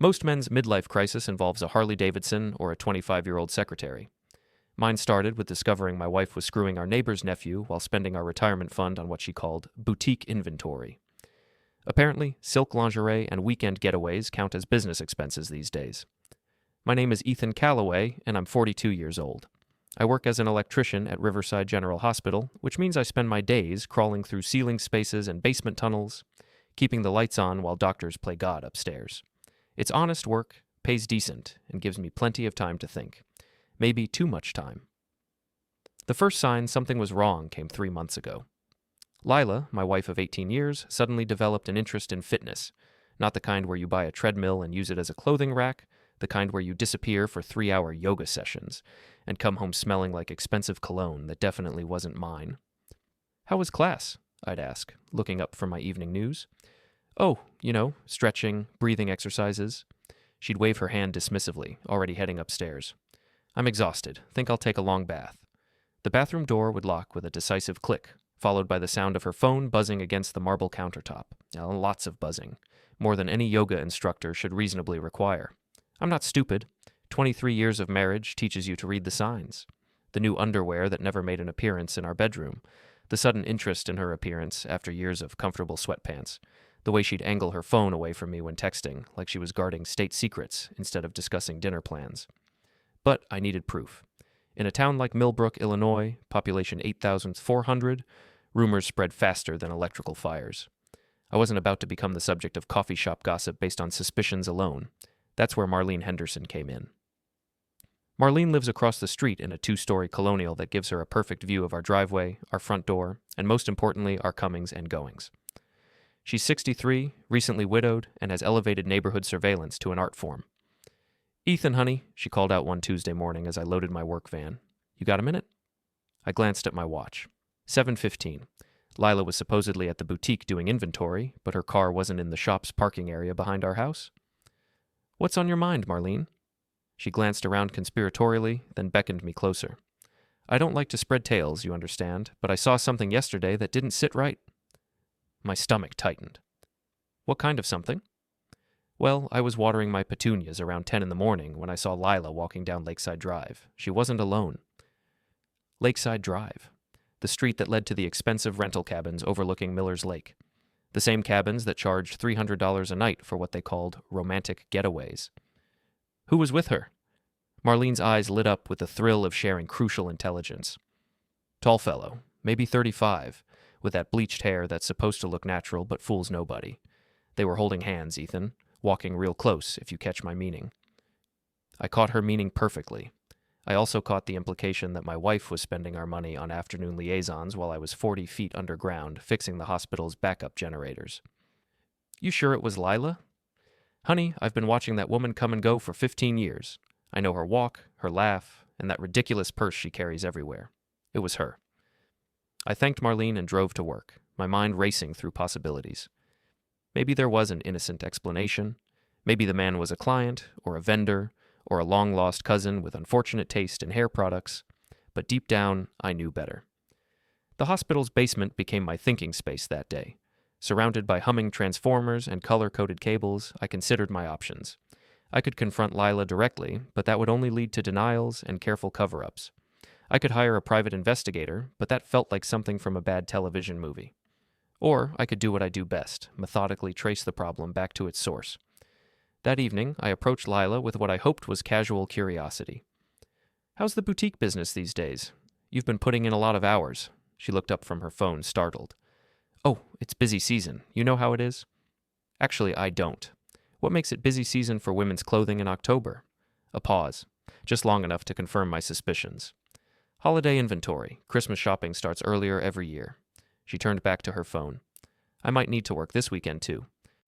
Most men's midlife crisis involves a Harley-Davidson or a 25-year-old secretary. Mine started with discovering my wife was screwing our neighbor's nephew while spending our retirement fund on what she called boutique inventory. Apparently, silk lingerie and weekend getaways count as business expenses these days. My name is Ethan Calloway, and I'm 42 years old. I work as an electrician at Riverside General Hospital, which means I spend my days crawling through ceiling spaces and basement tunnels, keeping the lights on while doctors play God upstairs. It's honest work, pays decent, and gives me plenty of time to think. Maybe too much time. The first sign something was wrong came 3 months ago. Lila, my wife of 18 years, suddenly developed an interest in fitness, not the kind where you buy a treadmill and use it as a clothing rack, the kind where you disappear for 3-hour yoga sessions and come home smelling like expensive cologne that definitely wasn't mine. "How was class?" I'd ask, looking up from my evening news. "Oh, stretching, breathing exercises." She'd wave her hand dismissively, already heading upstairs. "I'm exhausted. Think I'll take a long bath." The bathroom door would lock with a decisive click, followed by the sound of her phone buzzing against the marble countertop. Lots of buzzing, more than any yoga instructor should reasonably require. I'm not stupid. 23 years of marriage teaches you to read the signs. The new underwear that never made an appearance in our bedroom, the sudden interest in her appearance after years of comfortable sweatpants, the way she'd angle her phone away from me when texting, like she was guarding state secrets instead of discussing dinner plans. But I needed proof. In a town like Millbrook, Illinois, population 8,400, rumors spread faster than electrical fires. I wasn't about to become the subject of coffee shop gossip based on suspicions alone. That's where Marlene Henderson came in. Marlene lives across the street in a 2-story colonial that gives her a perfect view of our driveway, our front door, and most importantly, our comings and goings. She's 63, recently widowed, and has elevated neighborhood surveillance to an art form. "Ethan, honey," she called out one Tuesday morning as I loaded my work van. "You got a minute?" I glanced at my watch. 7:15. Lila was supposedly at the boutique doing inventory, but her car wasn't in the shop's parking area behind our house. "What's on your mind, Marlene?" She glanced around conspiratorially, then beckoned me closer. "I don't like to spread tales, you understand, but I saw something yesterday that didn't sit right." My stomach tightened. "What kind of something?" "Well, I was watering my petunias around 10 in the morning when I saw Lila walking down Lakeside Drive. She wasn't alone." Lakeside Drive, the street that led to the expensive rental cabins overlooking Miller's Lake. The same cabins that charged $300 a night for what they called romantic getaways. Who was with her? Marlene's eyes lit up with the thrill of sharing crucial intelligence. Tall fellow, maybe 35, with that bleached hair that's supposed to look natural but fools nobody. They were holding hands, Ethan, walking real close, if you catch my meaning. I caught her meaning perfectly. I also caught the implication that my wife was spending our money on afternoon liaisons while I was 40 feet underground fixing the hospital's backup generators. "You sure it was Lila?" "Honey, I've been watching that woman come and go for 15 years. I know her walk, her laugh, and that ridiculous purse she carries everywhere. It was her." I thanked Marlene and drove to work, my mind racing through possibilities. Maybe there was an innocent explanation. Maybe the man was a client, or a vendor, or a long-lost cousin with unfortunate taste in hair products. But deep down, I knew better. The hospital's basement became my thinking space that day. Surrounded by humming transformers and color-coded cables, I considered my options. I could confront Lila directly, but that would only lead to denials and careful cover-ups. I could hire a private investigator, but that felt like something from a bad television movie. Or I could do what I do best, methodically trace the problem back to its source. That evening, I approached Lila with what I hoped was casual curiosity. "How's the boutique business these days? You've been putting in a lot of hours." She looked up from her phone, startled. "Oh, it's busy season. You know how it is?" "Actually, I don't. What makes it busy season for women's clothing in October?" A pause, just long enough to confirm my suspicions. "Holiday inventory. Christmas shopping starts earlier every year." She turned back to her phone. "I might need to work this weekend, too.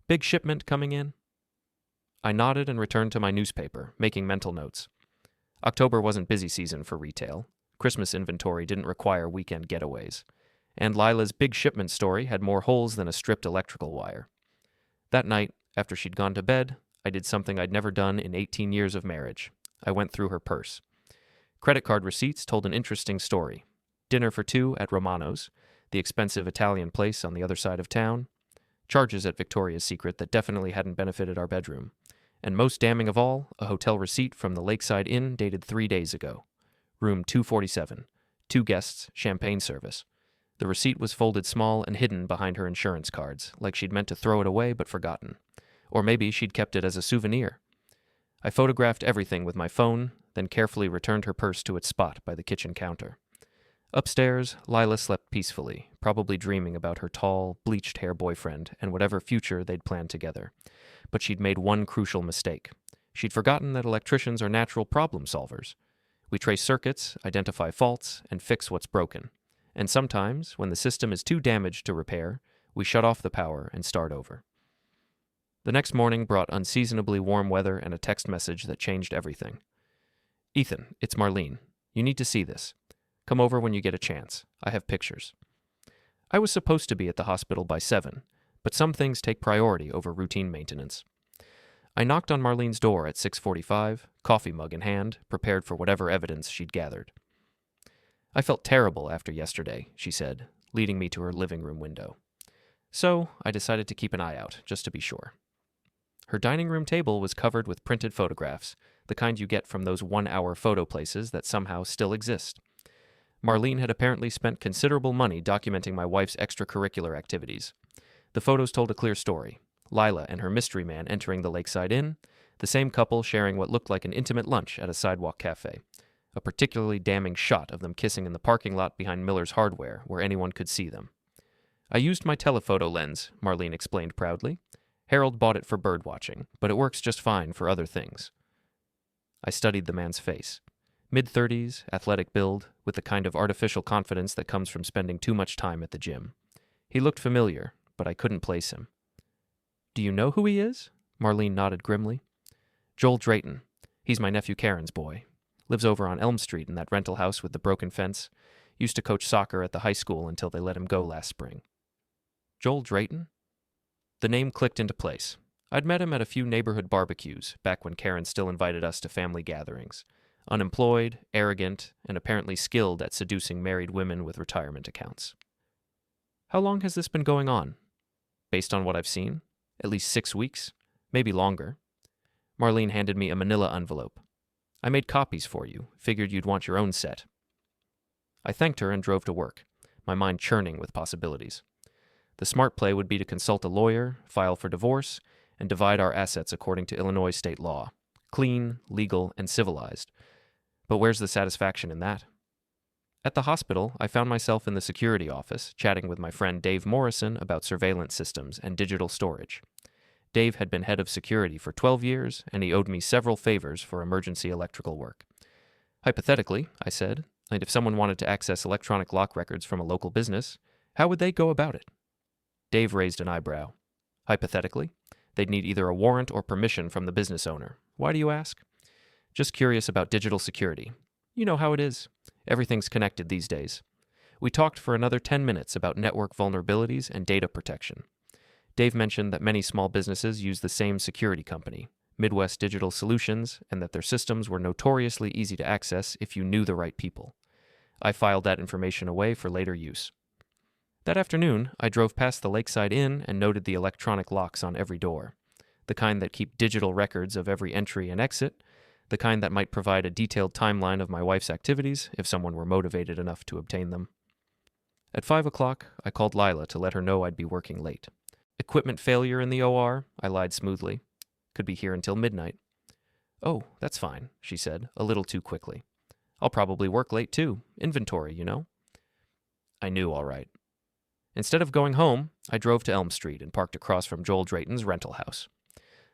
Big shipment coming in?" I nodded and returned to my newspaper, making mental notes. October wasn't busy season for retail. Christmas inventory didn't require weekend getaways. And Lila's big shipment story had more holes than a stripped electrical wire. That night, after she'd gone to bed, I did something I'd never done in 18 years of marriage. I went through her purse. Credit card receipts told an interesting story. Dinner for 2 at Romano's, the expensive Italian place on the other side of town. Charges at Victoria's Secret that definitely hadn't benefited our bedroom. And most damning of all, a hotel receipt from the Lakeside Inn dated 3 days ago. Room 247. 2 guests, champagne service. The receipt was folded small and hidden behind her insurance cards, like she'd meant to throw it away but forgotten. Or maybe she'd kept it as a souvenir. I photographed everything with my phone, then carefully returned her purse to its spot by the kitchen counter. Upstairs, Lila slept peacefully, probably dreaming about her tall, bleached-hair boyfriend and whatever future they'd planned together. But she'd made one crucial mistake. She'd forgotten that electricians are natural problem solvers. We trace circuits, identify faults, and fix what's broken. And sometimes, when the system is too damaged to repair, we shut off the power and start over. The next morning brought unseasonably warm weather and a text message that changed everything. "Ethan, it's Marlene. You need to see this. Come over when you get a chance. I have pictures." I was supposed to be at the hospital by 7, but some things take priority over routine maintenance. I knocked on Marlene's door at 6:45, coffee mug in hand, prepared for whatever evidence she'd gathered. "I felt terrible after yesterday," she said, leading me to her living room window. So I decided to keep an eye out, just to be sure. Her dining room table was covered with printed photographs, the kind you get from those one-hour photo places that somehow still exist. Marlene had apparently spent considerable money documenting my wife's extracurricular activities. The photos told a clear story. Lila and her mystery man entering the Lakeside Inn, the same couple sharing what looked like an intimate lunch at a sidewalk cafe. A particularly damning shot of them kissing in the parking lot behind Miller's Hardware, where anyone could see them. "I used my telephoto lens," Marlene explained proudly. "Harold bought it for birdwatching, but it works just fine for other things." I studied the man's face. Mid-30s, athletic build, with the kind of artificial confidence that comes from spending too much time at the gym. He looked familiar, but I couldn't place him. "Do you know who he is?" Marlene nodded grimly. "Joel Drayton. He's my nephew Karen's boy. Lives over on Elm Street in that rental house with the broken fence. Used to coach soccer at the high school until they let him go last spring." Joel Drayton? The name clicked into place. I'd met him at a few neighborhood barbecues, back when Karen still invited us to family gatherings. Unemployed, arrogant, and apparently skilled at seducing married women with retirement accounts. "How long has this been going on?" "Based on what I've seen, at least 6 weeks, maybe longer." Marlene handed me a manila envelope. "I made copies for you, figured you'd want your own set." I thanked her and drove to work, my mind churning with possibilities. The smart play would be to consult a lawyer, file for divorce, and divide our assets according to Illinois state law. Clean, legal, and civilized. But where's the satisfaction in that? At the hospital, I found myself in the security office, chatting with my friend Dave Morrison about surveillance systems and digital storage. Dave had been head of security for 12 years, and he owed me several favors for emergency electrical work. "Hypothetically," I said, "and if someone wanted to access electronic lock records from a local business, how would they go about it?" Dave raised an eyebrow. "Hypothetically, they'd need either a warrant or permission from the business owner. Why do you ask?" "Just curious about digital security. You know how it is. Everything's connected these days." We talked for another 10 minutes about network vulnerabilities and data protection. Dave mentioned that many small businesses use the same security company, Midwest Digital Solutions, and that their systems were notoriously easy to access if you knew the right people. I filed that information away for later use. That afternoon, I drove past the Lakeside Inn and noted the electronic locks on every door. The kind that keep digital records of every entry and exit, the kind that might provide a detailed timeline of my wife's activities if someone were motivated enough to obtain them. At 5 o'clock, I called Lila to let her know I'd be working late. "Equipment failure in the OR," I lied smoothly. "Could be here until midnight." "Oh, that's fine," she said, a little too quickly. "I'll probably work late too. Inventory, you know." I knew all right. Instead of going home, I drove to Elm Street and parked across from Joel Drayton's rental house.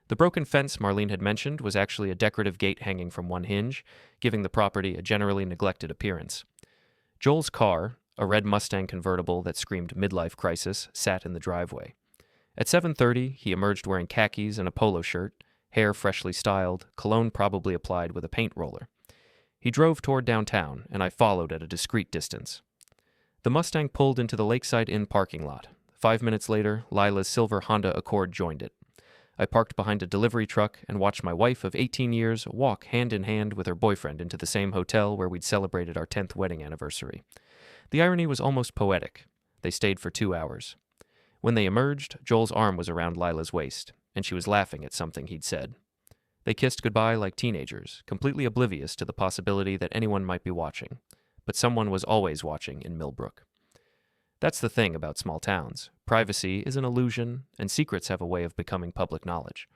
The broken fence Marlene had mentioned was actually a decorative gate hanging from one hinge, giving the property a generally neglected appearance. Joel's car, a red Mustang convertible that screamed midlife crisis, sat in the driveway. At 7:30, he emerged wearing khakis and a polo shirt, hair freshly styled, cologne probably applied with a paint roller. He drove toward downtown, and I followed at a discreet distance. The Mustang pulled into the Lakeside Inn parking lot. 5 minutes later, Lila's silver Honda Accord joined it. I parked behind a delivery truck and watched my wife of 18 years walk hand in hand with her boyfriend into the same hotel where we'd celebrated our 10th wedding anniversary. The irony was almost poetic. They stayed for 2 hours. When they emerged, Joel's arm was around Lila's waist, and she was laughing at something he'd said. They kissed goodbye like teenagers, completely oblivious to the possibility that anyone might be watching. But someone was always watching in Millbrook. That's the thing about small towns. Privacy is an illusion, and secrets have a way of becoming public knowledge.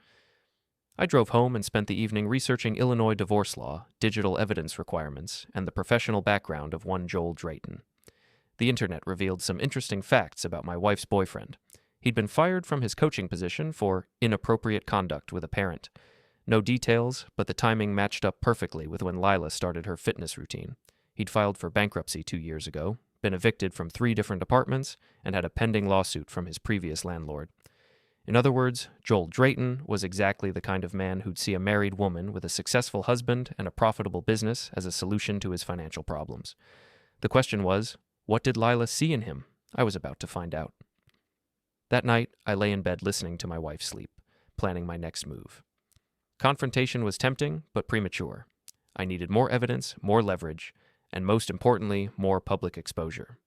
I drove home and spent the evening researching Illinois divorce law, digital evidence requirements, and the professional background of one Joel Drayton. The internet revealed some interesting facts about my wife's boyfriend. He'd been fired from his coaching position for inappropriate conduct with a parent. No details, but the timing matched up perfectly with when Lila started her fitness routine. He'd filed for bankruptcy 2 years ago, been evicted from 3 different apartments, and had a pending lawsuit from his previous landlord. In other words, Joel Drayton was exactly the kind of man who'd see a married woman with a successful husband and a profitable business as a solution to his financial problems. The question was, what did Lila see in him? I was about to find out. That night, I lay in bed listening to my wife sleep, planning my next move. Confrontation was tempting, but premature. I needed more evidence, more leverage, and most importantly, more public exposure.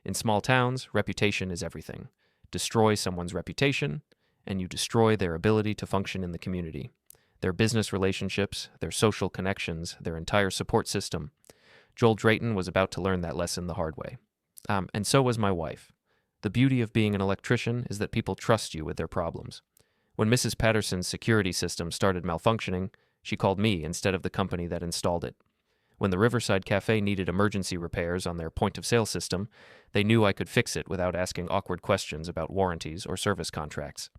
In small towns, reputation is everything. Destroy someone's reputation, and you destroy their ability to function in the community, their business relationships, their social connections, their entire support system. Joel Drayton was about to learn that lesson the hard way. And so was my wife. The beauty of being an electrician is that people trust you with their problems. When Mrs. Patterson's security system started malfunctioning, she called me instead of the company that installed it. When the Riverside Cafe needed emergency repairs on their point-of-sale system, they knew I could fix it without asking awkward questions about warranties or service contracts.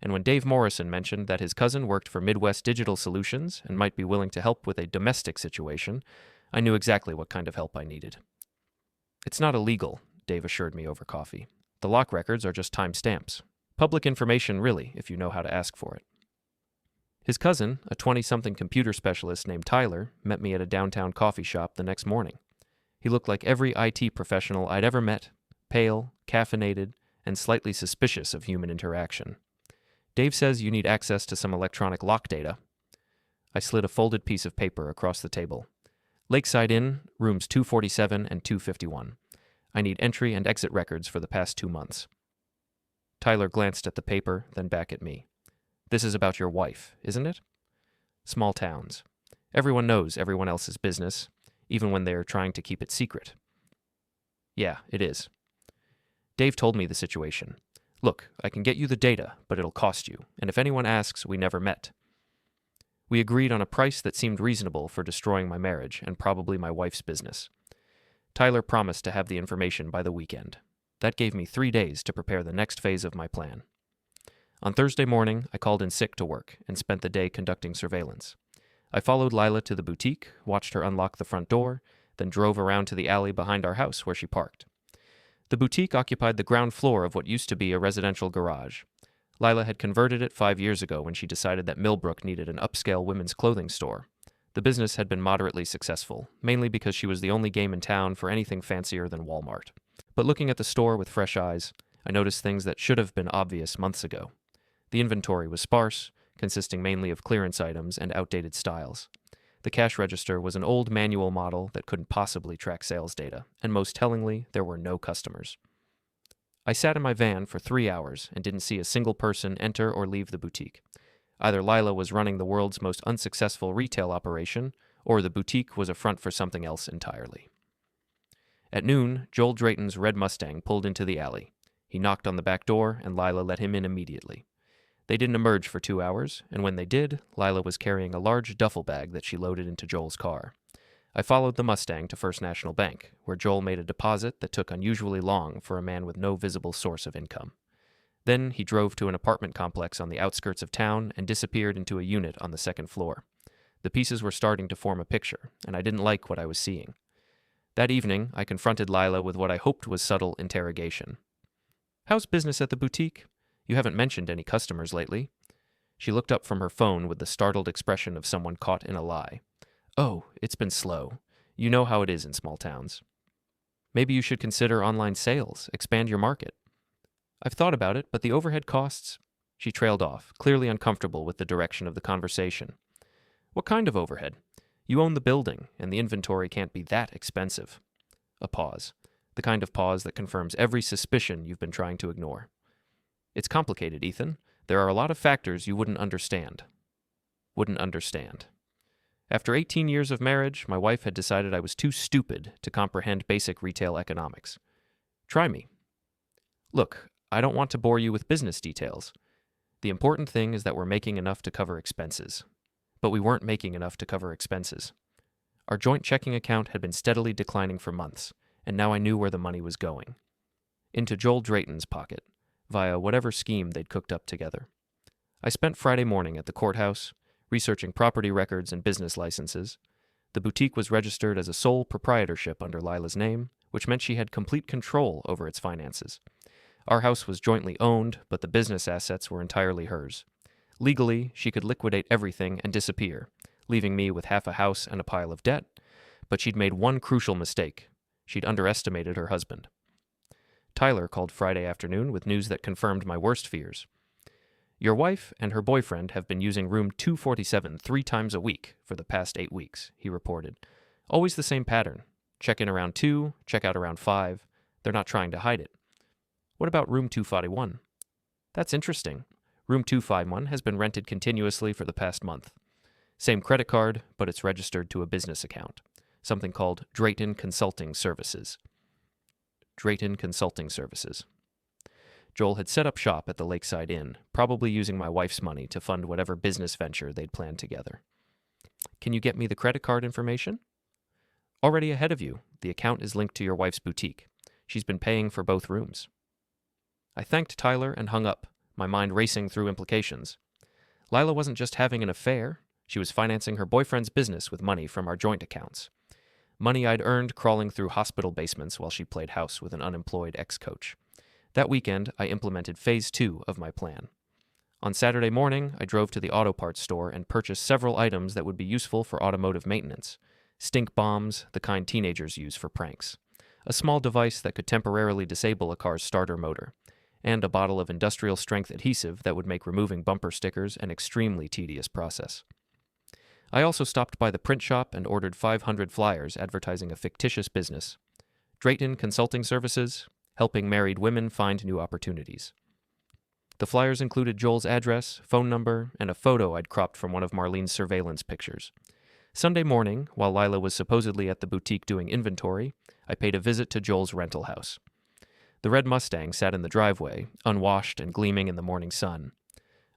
And when Dave Morrison mentioned that his cousin worked for Midwest Digital Solutions and might be willing to help with a domestic situation, I knew exactly what kind of help I needed. It's not illegal, Dave assured me over coffee. The lock records are just timestamps. Public information, really, if you know how to ask for it. His cousin, a 20-something computer specialist named Tyler, met me at a downtown coffee shop the next morning. He looked like every IT professional I'd ever met, pale, caffeinated, and slightly suspicious of human interaction. Dave says you need access to some electronic lock data. I slid a folded piece of paper across the table. Lakeside Inn, rooms 247 and 251. I need entry and exit records for the past 2 months. Tyler glanced at the paper, then back at me. This is about your wife, isn't it? Small towns. Everyone knows everyone else's business, even when they are trying to keep it secret. Yeah, it is. Dave told me the situation. Look, I can get you the data, but it'll cost you, and if anyone asks, we never met. We agreed on a price that seemed reasonable for destroying my marriage and probably my wife's business. Tyler promised to have the information by the weekend. That gave me 3 days to prepare the next phase of my plan. On Thursday morning, I called in sick to work and spent the day conducting surveillance. I followed Lila to the boutique, watched her unlock the front door, then drove around to the alley behind our house where she parked. The boutique occupied the ground floor of what used to be a residential garage. Lila had converted it 5 years ago when she decided that Millbrook needed an upscale women's clothing store. The business had been moderately successful, mainly because she was the only game in town for anything fancier than Walmart. But looking at the store with fresh eyes, I noticed things that should have been obvious months ago. The inventory was sparse, consisting mainly of clearance items and outdated styles. The cash register was an old manual model that couldn't possibly track sales data, and most tellingly, there were no customers. I sat in my van for 3 hours and didn't see a single person enter or leave the boutique. Either Lila was running the world's most unsuccessful retail operation, or the boutique was a front for something else entirely. At noon, Joel Drayton's red Mustang pulled into the alley. He knocked on the back door, and Lila let him in immediately. They didn't emerge for 2 hours, and when they did, Lila was carrying a large duffel bag that she loaded into Joel's car. I followed the Mustang to First National Bank, where Joel made a deposit that took unusually long for a man with no visible source of income. Then he drove to an apartment complex on the outskirts of town and disappeared into a unit on the second floor. The pieces were starting to form a picture, and I didn't like what I was seeing. That evening, I confronted Lila with what I hoped was subtle interrogation. "How's business at the boutique? You haven't mentioned any customers lately." She looked up from her phone with the startled expression of someone caught in a lie. "Oh, it's been slow. You know how it is in small towns." "Maybe you should consider online sales, expand your market." "I've thought about it, but the overhead costs—" She trailed off, clearly uncomfortable with the direction of the conversation. "What kind of overhead? You own the building, and the inventory can't be that expensive." A pause. The kind of pause that confirms every suspicion you've been trying to ignore. "It's complicated, Ethan. There are a lot of factors you wouldn't understand." wouldn't understand. After 18 years of marriage, my wife had decided I was too stupid to comprehend basic retail economics. Try me. Look, I don't want to bore you with business details. The important thing is that we're making enough to cover expenses. But we weren't making enough to cover expenses. Our joint checking account had been steadily declining for months, and now I knew where the money was going. Into Joel Drayton's pocket, via whatever scheme they'd cooked up together. I spent Friday morning at the courthouse, researching property records and business licenses. The boutique was registered as a sole proprietorship under Lila's name, which meant she had complete control over its finances. Our house was jointly owned, but the business assets were entirely hers. Legally, she could liquidate everything and disappear, leaving me with half a house and a pile of debt, but she'd made one crucial mistake. She'd underestimated her husband. Tyler called Friday afternoon with news that confirmed my worst fears. Your wife and her boyfriend have been using room 247 3 times a week for the past 8 weeks, he reported. Always the same pattern. Check in around 2, check out around 5. They're not trying to hide it. What about room 241? That's interesting. Room 251 has been rented continuously for the past month. Same credit card, but it's registered to a business account. Something called Drayton Consulting Services. Drayton Consulting Services. Joel had set up shop at the Lakeside Inn, probably using my wife's money to fund whatever business venture they'd planned together. Can you get me the credit card information? Already ahead of you. The account is linked to your wife's boutique. She's been paying for both rooms. I thanked Tyler and hung up, my mind racing through implications. Lila wasn't just having an affair. She was financing her boyfriend's business with money from our joint accounts. Money I'd earned crawling through hospital basements while she played house with an unemployed ex-coach. That weekend, I implemented phase 2 of my plan. On Saturday morning, I drove to the auto parts store and purchased several items that would be useful for automotive maintenance. Stink bombs, the kind teenagers use for pranks. A small device that could temporarily disable a car's starter motor. And a bottle of industrial-strength adhesive that would make removing bumper stickers an extremely tedious process. I also stopped by the print shop and ordered 500 flyers advertising a fictitious business. Drayton Consulting Services, helping married women find new opportunities. The flyers included Joel's address, phone number, and a photo I'd cropped from one of Marlene's surveillance pictures. Sunday morning, while Lila was supposedly at the boutique doing inventory, I paid a visit to Joel's rental house. The red Mustang sat in the driveway, unwashed and gleaming in the morning sun.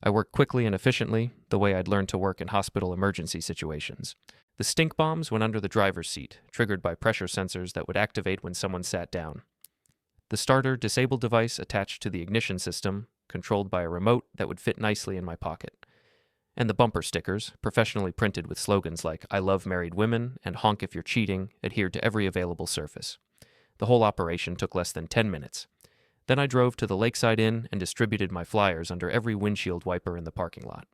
I worked quickly and efficiently, the way I'd learned to work in hospital emergency situations. The stink bombs went under the driver's seat, triggered by pressure sensors that would activate when someone sat down. The starter disabled device attached to the ignition system, controlled by a remote that would fit nicely in my pocket. And the bumper stickers, professionally printed with slogans like "I love married women" and "Honk if you're cheating," adhered to every available surface. The whole operation took less than 10 minutes. Then I drove to the Lakeside Inn and distributed my flyers under every windshield wiper in the parking lot.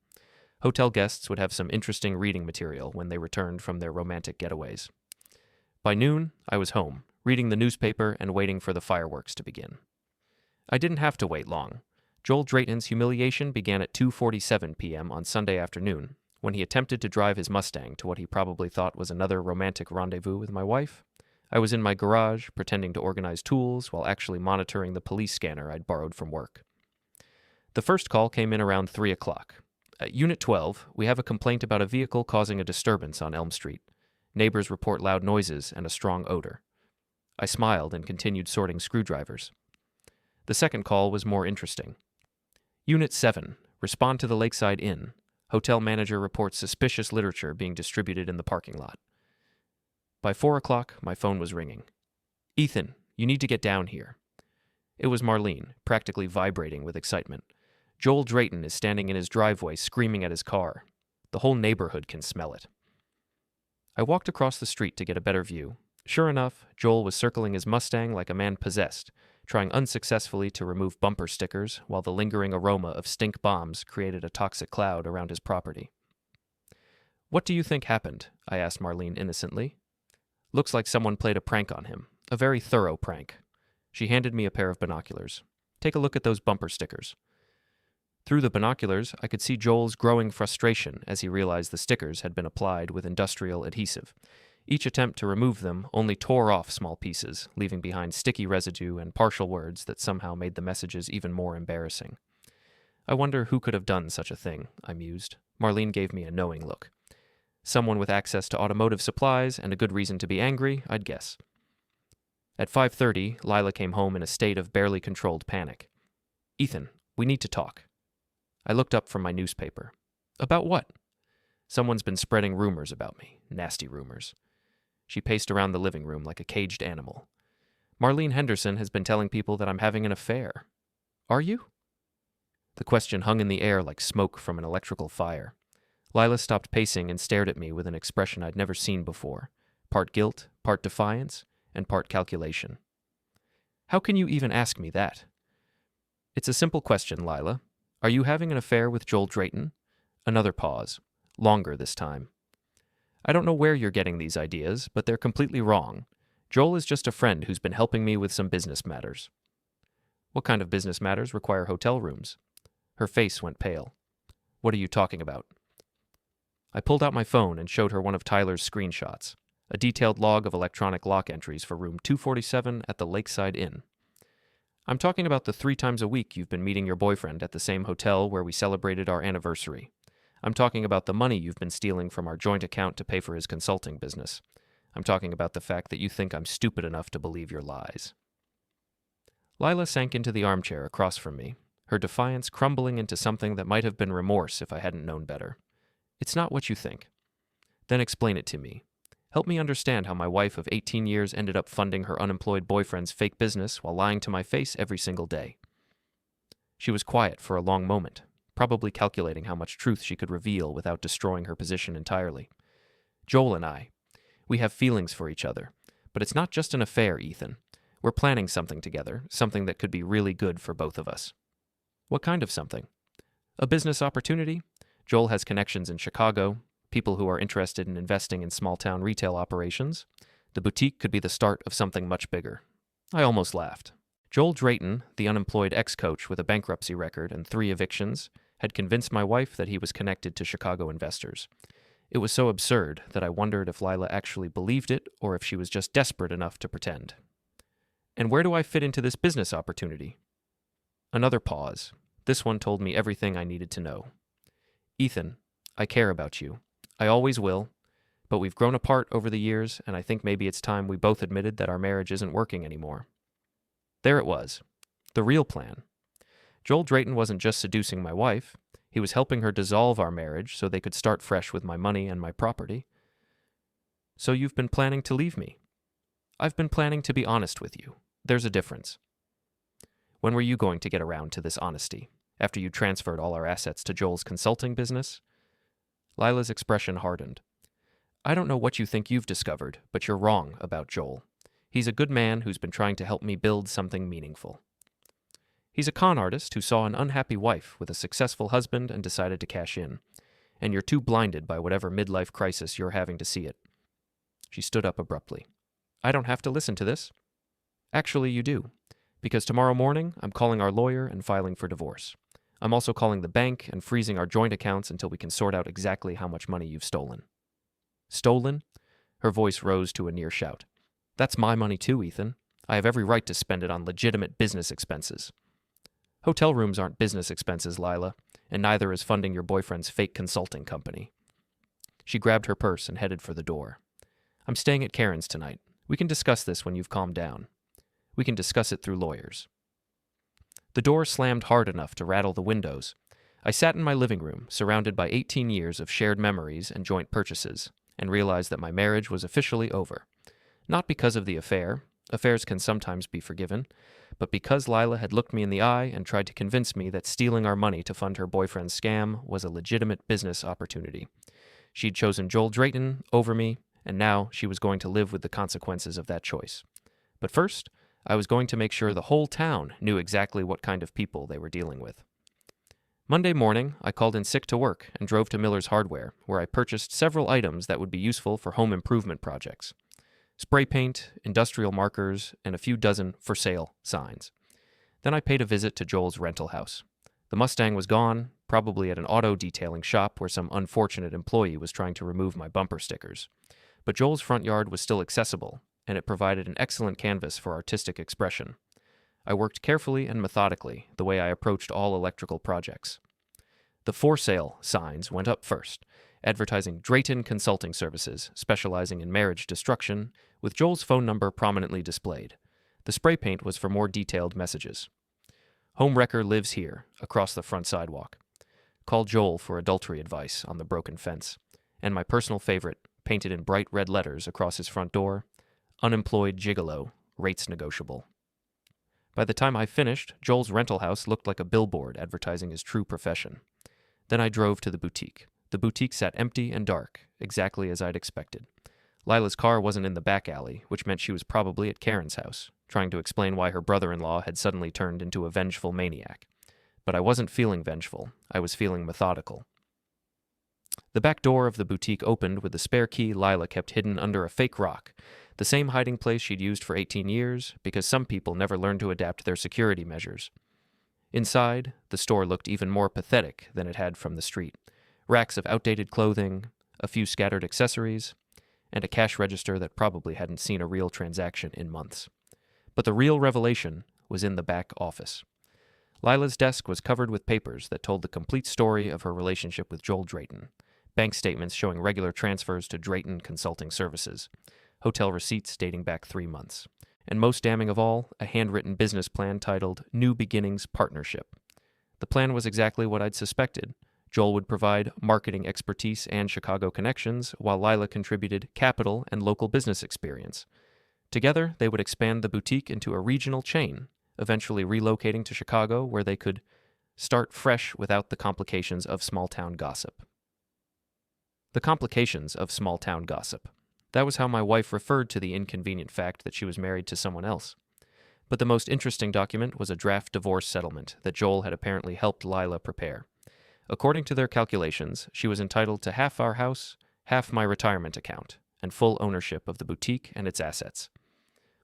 Hotel guests would have some interesting reading material when they returned from their romantic getaways. By noon, I was home, reading the newspaper and waiting for the fireworks to begin. I didn't have to wait long. Joel Drayton's humiliation began at 2:47 p.m. on Sunday afternoon, when he attempted to drive his Mustang to what he probably thought was another romantic rendezvous with my wife. I was in my garage, pretending to organize tools while actually monitoring the police scanner I'd borrowed from work. The first call came in around 3 o'clock. At Unit 12, we have a complaint about a vehicle causing a disturbance on Elm Street. Neighbors report loud noises and a strong odor. I smiled and continued sorting screwdrivers. The second call was more interesting. Unit 7, respond to the Lakeside Inn. Hotel manager reports suspicious literature being distributed in the parking lot. By 4 o'clock, my phone was ringing. Ethan, you need to get down here. It was Marlene, practically vibrating with excitement. Joel Drayton is standing in his driveway screaming at his car. The whole neighborhood can smell it. I walked across the street to get a better view. Sure enough, Joel was circling his Mustang like a man possessed, trying unsuccessfully to remove bumper stickers while the lingering aroma of stink bombs created a toxic cloud around his property. What do you think happened? I asked Marlene innocently. Looks like someone played a prank on him. A very thorough prank. She handed me a pair of binoculars. Take a look at those bumper stickers. Through the binoculars, I could see Joel's growing frustration as he realized the stickers had been applied with industrial adhesive. Each attempt to remove them only tore off small pieces, leaving behind sticky residue and partial words that somehow made the messages even more embarrassing. I wonder who could have done such a thing, I mused. Marlene gave me a knowing look. Someone with access to automotive supplies and a good reason to be angry, I'd guess. At 5:30, Lila came home in a state of barely controlled panic. "Ethan, we need to talk." I looked up from my newspaper. "About what?" "Someone's been spreading rumors about me. Nasty rumors." She paced around the living room like a caged animal. "Marlene Henderson has been telling people that I'm having an affair. Are you?" The question hung in the air like smoke from an electrical fire. Lila stopped pacing and stared at me with an expression I'd never seen before, part guilt, part defiance, and part calculation. "How can you even ask me that?" "It's a simple question, Lila. Are you having an affair with Joel Drayton?" Another pause. Longer this time. "I don't know where you're getting these ideas, but they're completely wrong. Joel is just a friend who's been helping me with some business matters." "What kind of business matters require hotel rooms?" Her face went pale. "What are you talking about?" I pulled out my phone and showed her one of Tyler's screenshots, a detailed log of electronic lock entries for room 247 at the Lakeside Inn. "I'm talking about the 3 times a week you've been meeting your boyfriend at the same hotel where we celebrated our anniversary. I'm talking about the money you've been stealing from our joint account to pay for his consulting business. I'm talking about the fact that you think I'm stupid enough to believe your lies." Lila sank into the armchair across from me, her defiance crumbling into something that might have been remorse if I hadn't known better. "It's not what you think." "Then explain it to me. Help me understand how my wife of 18 years ended up funding her unemployed boyfriend's fake business while lying to my face every single day." She was quiet for a long moment, probably calculating how much truth she could reveal without destroying her position entirely. "Joel and I, we have feelings for each other, but it's not just an affair, Ethan. We're planning something together, something that could be really good for both of us." "What kind of something?" "A business opportunity. Joel has connections in Chicago, people who are interested in investing in small-town retail operations. The boutique could be the start of something much bigger." I almost laughed. Joel Drayton, the unemployed ex-coach with a bankruptcy record and 3 evictions, had convinced my wife that he was connected to Chicago investors. It was so absurd that I wondered if Lila actually believed it or if she was just desperate enough to pretend. "And where do I fit into this business opportunity?" Another pause. This one told me everything I needed to know. "Ethan, I care about you. I always will. But we've grown apart over the years, and I think maybe it's time we both admitted that our marriage isn't working anymore." There it was. The real plan. Joel Drayton wasn't just seducing my wife. He was helping her dissolve our marriage so they could start fresh with my money and my property. "So you've been planning to leave me?" "I've been planning to be honest with you. There's a difference." "When were you going to get around to this honesty? After you transferred all our assets to Joel's consulting business?" Lila's expression hardened. "I don't know what you think you've discovered, but you're wrong about Joel. He's a good man who's been trying to help me build something meaningful. He's a con artist who saw an unhappy wife with a successful husband and decided to cash in. And you're too blinded by whatever midlife crisis you're having to see it." She stood up abruptly. "I don't have to listen to this." "Actually, you do. Because tomorrow morning, I'm calling our lawyer and filing for divorce. I'm also calling the bank and freezing our joint accounts until we can sort out exactly how much money you've stolen." "Stolen?" Her voice rose to a near shout. "That's my money too, Ethan. I have every right to spend it on legitimate business expenses." "Hotel rooms aren't business expenses, Lila, and neither is funding your boyfriend's fake consulting company." She grabbed her purse and headed for the door. "I'm staying at Karen's tonight. We can discuss this when you've calmed down. We can discuss it through lawyers." The door slammed hard enough to rattle the windows. I sat in my living room, surrounded by 18 years of shared memories and joint purchases, and realized that my marriage was officially over. Not because of the affair. Affairs can sometimes be forgiven, but because Lila had looked me in the eye and tried to convince me that stealing our money to fund her boyfriend's scam was a legitimate business opportunity. She'd chosen Joel Drayton over me, and now she was going to live with the consequences of that choice. But first, I was going to make sure the whole town knew exactly what kind of people they were dealing with. Monday morning, I called in sick to work and drove to Miller's Hardware, where I purchased several items that would be useful for home improvement projects. Spray paint, industrial markers, and a few dozen for sale signs. Then I paid a visit to Joel's rental house. The Mustang was gone, probably at an auto detailing shop where some unfortunate employee was trying to remove my bumper stickers. But Joel's front yard was still accessible, and it provided an excellent canvas for artistic expression. I worked carefully and methodically, the way I approached all electrical projects. The for sale signs went up first, advertising Drayton Consulting Services, specializing in marriage destruction, with Joel's phone number prominently displayed. The spray paint was for more detailed messages. Homewrecker lives here, across the front sidewalk. Call Joel for adultery advice on the broken fence. And my personal favorite, painted in bright red letters across his front door, unemployed gigolo, rates negotiable. By the time I finished, Joel's rental house looked like a billboard advertising his true profession. Then I drove to the boutique. The boutique sat empty and dark, exactly as I'd expected. Lila's car wasn't in the back alley, which meant she was probably at Karen's house, trying to explain why her brother-in-law had suddenly turned into a vengeful maniac. But I wasn't feeling vengeful. I was feeling methodical. The back door of the boutique opened with the spare key Lila kept hidden under a fake rock, the same hiding place she'd used for 18 years, because some people never learn to adapt their security measures. Inside, the store looked even more pathetic than it had from the street. Racks of outdated clothing, a few scattered accessories, and a cash register that probably hadn't seen a real transaction in months. But the real revelation was in the back office. Lila's desk was covered with papers that told the complete story of her relationship with Joel Drayton. Bank statements showing regular transfers to Drayton Consulting Services. Hotel receipts dating back 3 months. And most damning of all, a handwritten business plan titled New Beginnings Partnership. The plan was exactly what I'd suspected. Joel would provide marketing expertise and Chicago connections, while Lila contributed capital and local business experience. Together, they would expand the boutique into a regional chain, eventually relocating to Chicago, where they could start fresh without the complications of small-town gossip. The complications of small-town gossip. That was how my wife referred to the inconvenient fact that she was married to someone else. But the most interesting document was a draft divorce settlement that Joel had apparently helped Lila prepare. According to their calculations, she was entitled to half our house, half my retirement account, and full ownership of the boutique and its assets.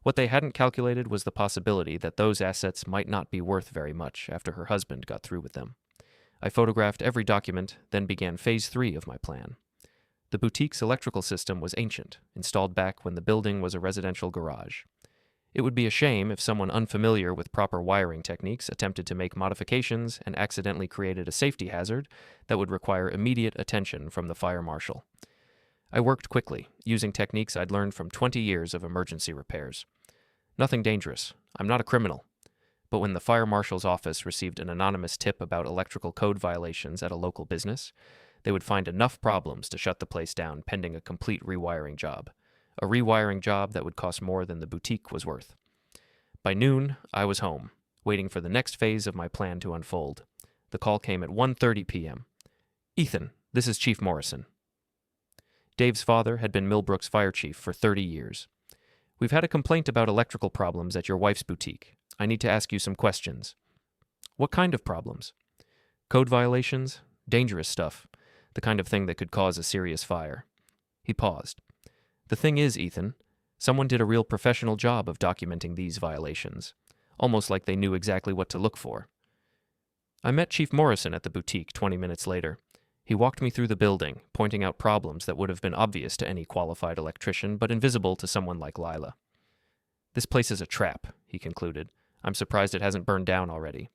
What they hadn't calculated was the possibility that those assets might not be worth very much after her husband got through with them. I photographed every document, then began phase 3 of my plan. The boutique's electrical system was ancient, installed back when the building was a residential garage. It would be a shame if someone unfamiliar with proper wiring techniques attempted to make modifications and accidentally created a safety hazard that would require immediate attention from the fire marshal. I worked quickly, using techniques I'd learned from 20 years of emergency repairs. Nothing dangerous. I'm not a criminal. But when the fire marshal's office received an anonymous tip about electrical code violations at a local business, they would find enough problems to shut the place down pending a complete rewiring job. A rewiring job that would cost more than the boutique was worth. By noon, I was home, waiting for the next phase of my plan to unfold. The call came at 1:30 p.m. "Ethan, this is Chief Morrison." Dave's father had been Millbrook's fire chief for 30 years. "We've had a complaint about electrical problems at your wife's boutique. I need to ask you some questions." "What kind of problems?" "Code violations, dangerous stuff, the kind of thing that could cause a serious fire." He paused. "The thing is, Ethan, someone did a real professional job of documenting these violations, almost like they knew exactly what to look for." I met Chief Morrison at the boutique 20 minutes later. He walked me through the building, pointing out problems that would have been obvious to any qualified electrician, but invisible to someone like Lila. "This place is a trap," he concluded. "I'm surprised it hasn't burned down already."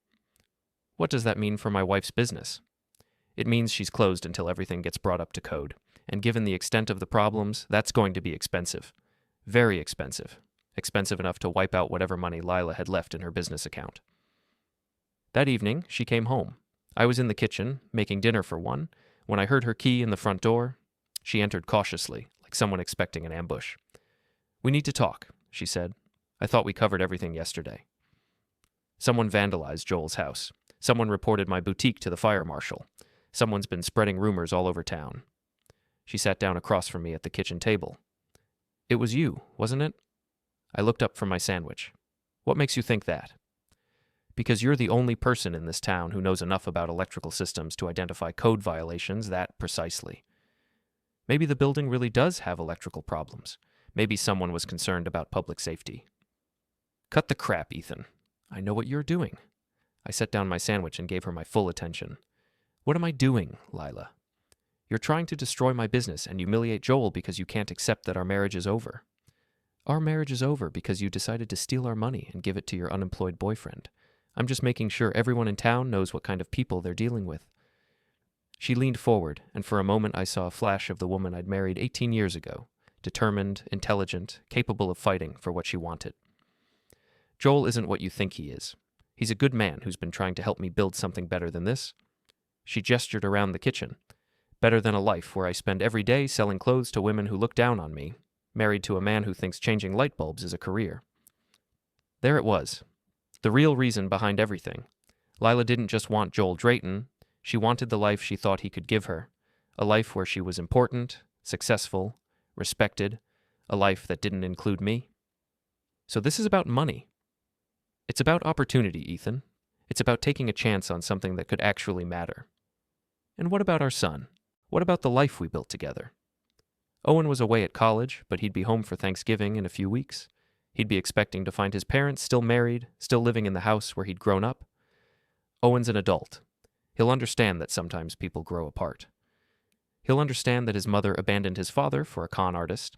"What does that mean for my wife's business?" "It means she's closed until everything gets brought up to code. And given the extent of the problems, that's going to be expensive. Very expensive. Expensive enough to wipe out whatever money Lila had left in her business account." That evening, she came home. I was in the kitchen, making dinner for one, when I heard her key in the front door. She entered cautiously, like someone expecting an ambush. "We need to talk," she said. "I thought we covered everything yesterday." "Someone vandalized Joel's house. Someone reported my boutique to the fire marshal. Someone's been spreading rumors all over town." She sat down across from me at the kitchen table. "It was you, wasn't it?" I looked up from my sandwich. "What makes you think that?" "Because you're the only person in this town who knows enough about electrical systems to identify code violations that precisely. Maybe the building really does have electrical problems. Maybe someone was concerned about public safety." "Cut the crap, Ethan. I know what you're doing." I set down my sandwich and gave her my full attention. "What am I doing, Lila?" "You're trying to destroy my business and humiliate Joel because you can't accept that our marriage is over." "Our marriage is over because you decided to steal our money and give it to your unemployed boyfriend. I'm just making sure everyone in town knows what kind of people they're dealing with." She leaned forward, and for a moment I saw a flash of the woman I'd married 18 years ago, determined, intelligent, capable of fighting for what she wanted. Joel isn't what you think he is. He's a good man who's been trying to help me build something better than this. She gestured around the kitchen. Better than a life where I spend every day selling clothes to women who look down on me, married to a man who thinks changing light bulbs is a career. There it was. The real reason behind everything. Lila didn't just want Joel Drayton. She wanted the life she thought he could give her. A life where she was important, successful, respected. A life that didn't include me. So this is about money. It's about opportunity, Ethan. It's about taking a chance on something that could actually matter. And what about our son? What about the life we built together? Owen was away at college, but he'd be home for Thanksgiving in a few weeks. He'd be expecting to find his parents still married, still living in the house where he'd grown up. Owen's an adult. He'll understand that sometimes people grow apart. He'll understand that his mother abandoned his father for a con artist.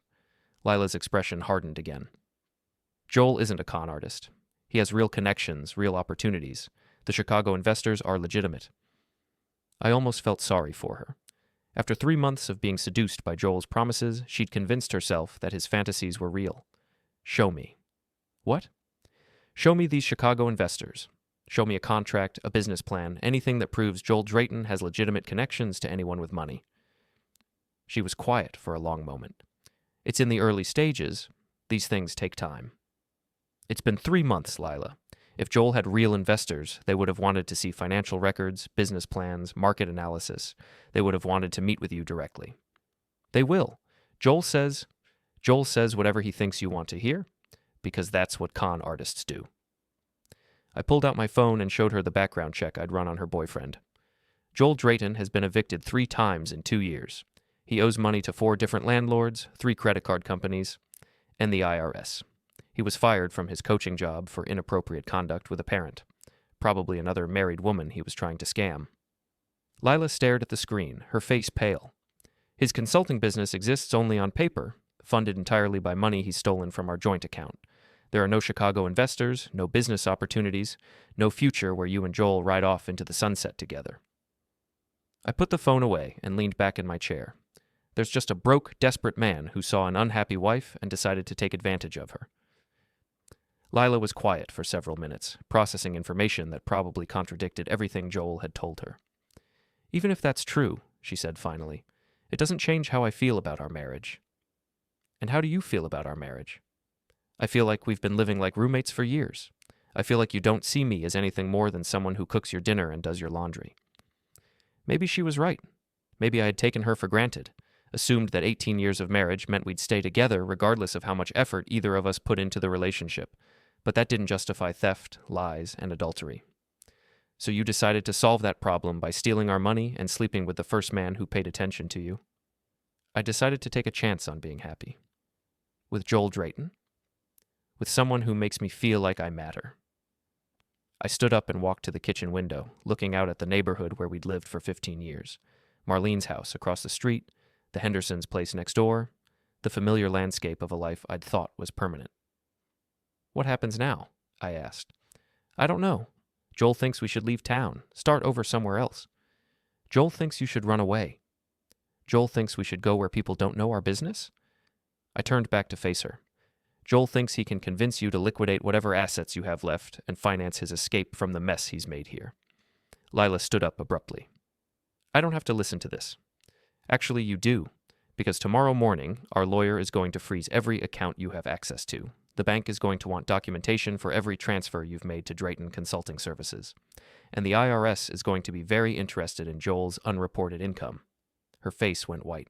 Lila's expression hardened again. Joel isn't a con artist. He has real connections, real opportunities. The Chicago investors are legitimate. I almost felt sorry for her. After 3 months of being seduced by Joel's promises, she'd convinced herself that his fantasies were real. Show me. What? Show me these Chicago investors. Show me a contract, a business plan, anything that proves Joel Drayton has legitimate connections to anyone with money. She was quiet for a long moment. It's in the early stages. These things take time. It's been 3 months, Lila. If Joel had real investors, they would have wanted to see financial records, business plans, market analysis. They would have wanted to meet with you directly. They will. Joel says whatever he thinks you want to hear, because that's what con artists do. I pulled out my phone and showed her the background check I'd run on her boyfriend. Joel Drayton has been evicted 3 times in 2 years. He owes money to 4 different landlords, 3 credit card companies, and the IRS. He was fired from his coaching job for inappropriate conduct with a parent, probably another married woman he was trying to scam. Lila stared at the screen, her face pale. His consulting business exists only on paper, funded entirely by money he's stolen from our joint account. There are no Chicago investors, no business opportunities, no future where you and Joel ride off into the sunset together. I put the phone away and leaned back in my chair. There's just a broke, desperate man who saw an unhappy wife and decided to take advantage of her. Lila was quiet for several minutes, processing information that probably contradicted everything Joel had told her. Even if that's true, she said finally, it doesn't change how I feel about our marriage. And how do you feel about our marriage? I feel like we've been living like roommates for years. I feel like you don't see me as anything more than someone who cooks your dinner and does your laundry. Maybe she was right. Maybe I had taken her for granted, assumed that 18 years of marriage meant we'd stay together regardless of how much effort either of us put into the relationship. But that didn't justify theft, lies, and adultery. So you decided to solve that problem by stealing our money and sleeping with the first man who paid attention to you. I decided to take a chance on being happy. With Joel Drayton. With someone who makes me feel like I matter. I stood up and walked to the kitchen window, looking out at the neighborhood where we'd lived for 15 years. Marlene's house across the street, the Hendersons' place next door, the familiar landscape of a life I'd thought was permanent. What happens now? I asked. I don't know. Joel thinks we should leave town, start over somewhere else. Joel thinks you should run away. Joel thinks we should go where people don't know our business? I turned back to face her. Joel thinks he can convince you to liquidate whatever assets you have left and finance his escape from the mess he's made here. Lila stood up abruptly. I don't have to listen to this. Actually, you do, because tomorrow morning, our lawyer is going to freeze every account you have access to. The bank is going to want documentation for every transfer you've made to Drayton Consulting Services. And the IRS is going to be very interested in Joel's unreported income. Her face went white.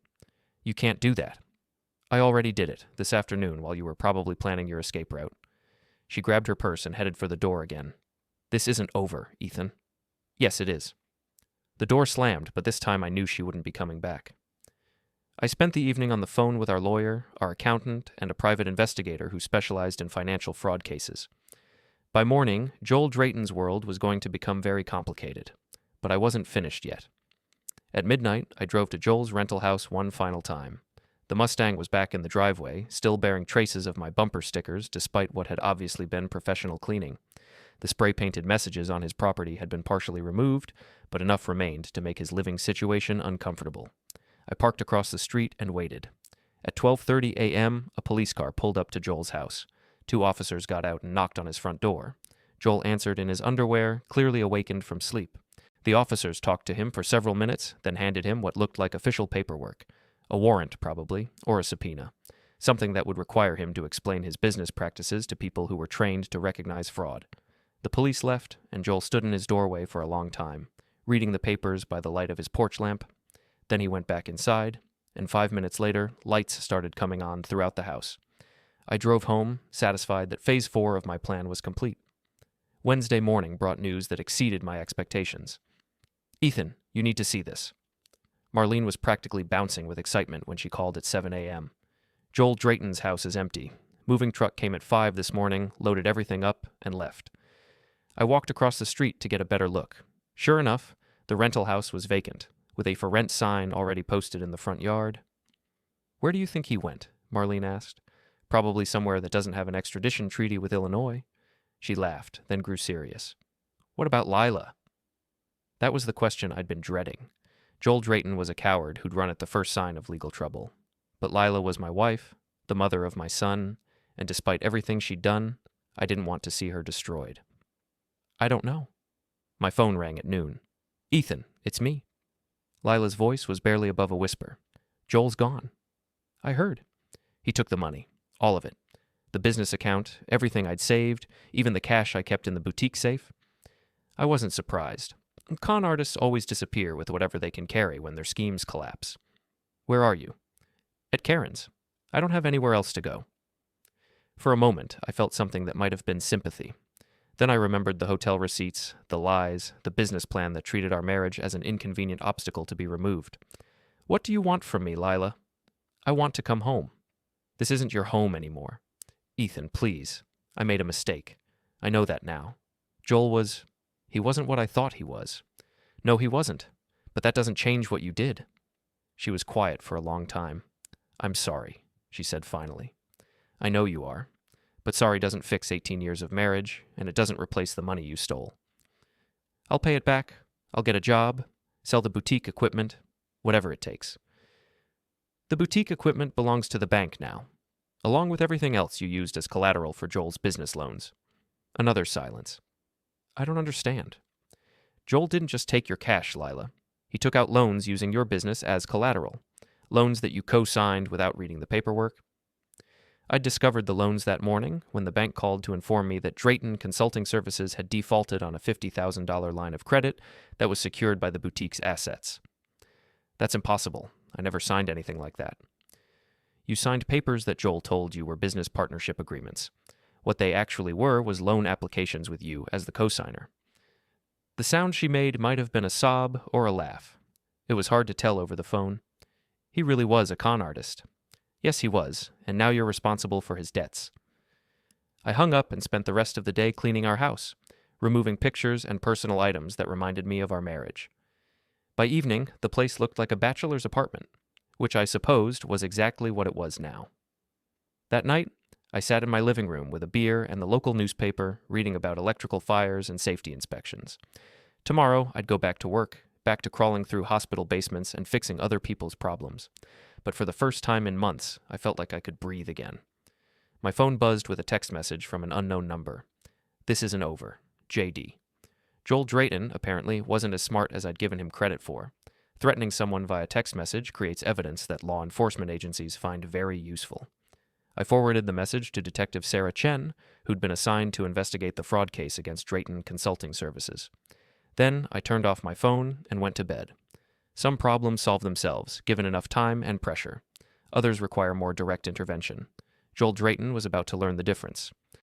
You can't do that. I already did it, this afternoon while you were probably planning your escape route. She grabbed her purse and headed for the door again. This isn't over, Ethan. Yes, it is. The door slammed, but this time I knew she wouldn't be coming back. I spent the evening on the phone with our lawyer, our accountant, and a private investigator who specialized in financial fraud cases. By morning, Joel Drayton's world was going to become very complicated, but I wasn't finished yet. At midnight, I drove to Joel's rental house one final time. The Mustang was back in the driveway, still bearing traces of my bumper stickers despite what had obviously been professional cleaning. The spray-painted messages on his property had been partially removed, but enough remained to make his living situation uncomfortable. I parked across the street and waited. At 12:30 a.m., a police car pulled up to Joel's house. 2 officers got out and knocked on his front door. Joel answered in his underwear, clearly awakened from sleep. The officers talked to him for several minutes, then handed him what looked like official paperwork. A warrant, probably, or a subpoena. Something that would require him to explain his business practices to people who were trained to recognize fraud. The police left, and Joel stood in his doorway for a long time, reading the papers by the light of his porch lamp. Then he went back inside, and 5 minutes later, lights started coming on throughout the house. I drove home, satisfied that Phase 4 of my plan was complete. Wednesday morning brought news that exceeded my expectations. "Ethan, you need to see this." Marlene was practically bouncing with excitement when she called at 7 a.m. "Joel Drayton's house is empty. Moving truck came at 5 this morning, loaded everything up, and left." I walked across the street to get a better look. Sure enough, the rental house was vacant, with a "for rent" sign already posted in the front yard. "Where do you think he went?" Marlene asked. "Probably somewhere that doesn't have an extradition treaty with Illinois." She laughed, then grew serious. "What about Lila?" That was the question I'd been dreading. Joel Drayton was a coward who'd run at the first sign of legal trouble. But Lila was my wife, the mother of my son, and despite everything she'd done, I didn't want to see her destroyed. "I don't know." My phone rang at noon. "Ethan, it's me." Lila's voice was barely above a whisper. "Joel's gone." "I heard." "He took the money. All of it. The business account, everything I'd saved, even the cash I kept in the boutique safe." I wasn't surprised. Con artists always disappear with whatever they can carry when their schemes collapse. "Where are you?" "At Karen's. I don't have anywhere else to go." For a moment, I felt something that might have been sympathy. Then I remembered the hotel receipts, the lies, the business plan that treated our marriage as an inconvenient obstacle to be removed. "What do you want from me, Lila?" "I want to come home." "This isn't your home anymore." "Ethan, please. I made a mistake. I know that now. Joel he wasn't what I thought he was." "No, he wasn't. But that doesn't change what you did." She was quiet for a long time. "I'm sorry," she said finally. "I know you are. But sorry doesn't fix 18 years of marriage, and it doesn't replace the money you stole. I'll pay it back. I'll get a job, sell the boutique equipment, whatever it takes." "The boutique equipment belongs to the bank now, along with everything else you used as collateral for Joel's business loans." Another silence. "I don't understand." "Joel didn't just take your cash, Lila. He took out loans using your business as collateral, loans that you co-signed without reading the paperwork." I'd discovered the loans that morning when the bank called to inform me that Drayton Consulting Services had defaulted on a $50,000 line of credit that was secured by the boutique's assets. "That's impossible. I never signed anything like that." "You signed papers that Joel told you were business partnership agreements. What they actually were was loan applications with you as the co-signer." The sound she made might have been a sob or a laugh. It was hard to tell over the phone. "He really was a con artist." "Yes, he was, and now you're responsible for his debts." I hung up and spent the rest of the day cleaning our house, removing pictures and personal items that reminded me of our marriage. By evening, the place looked like a bachelor's apartment, which I supposed was exactly what it was now. That night, I sat in my living room with a beer and the local newspaper, reading about electrical fires and safety inspections. Tomorrow, I'd go back to work, back to crawling through hospital basements and fixing other people's problems. But for the first time in months, I felt like I could breathe again. My phone buzzed with a text message from an unknown number. "This isn't over. JD." Joel Drayton, apparently, wasn't as smart as I'd given him credit for. Threatening someone via text message creates evidence that law enforcement agencies find very useful. I forwarded the message to Detective Sarah Chen, who'd been assigned to investigate the fraud case against Drayton Consulting Services. Then I turned off my phone and went to bed. Some problems solve themselves, given enough time and pressure. Others require more direct intervention. Joel Drayton was about to learn the difference.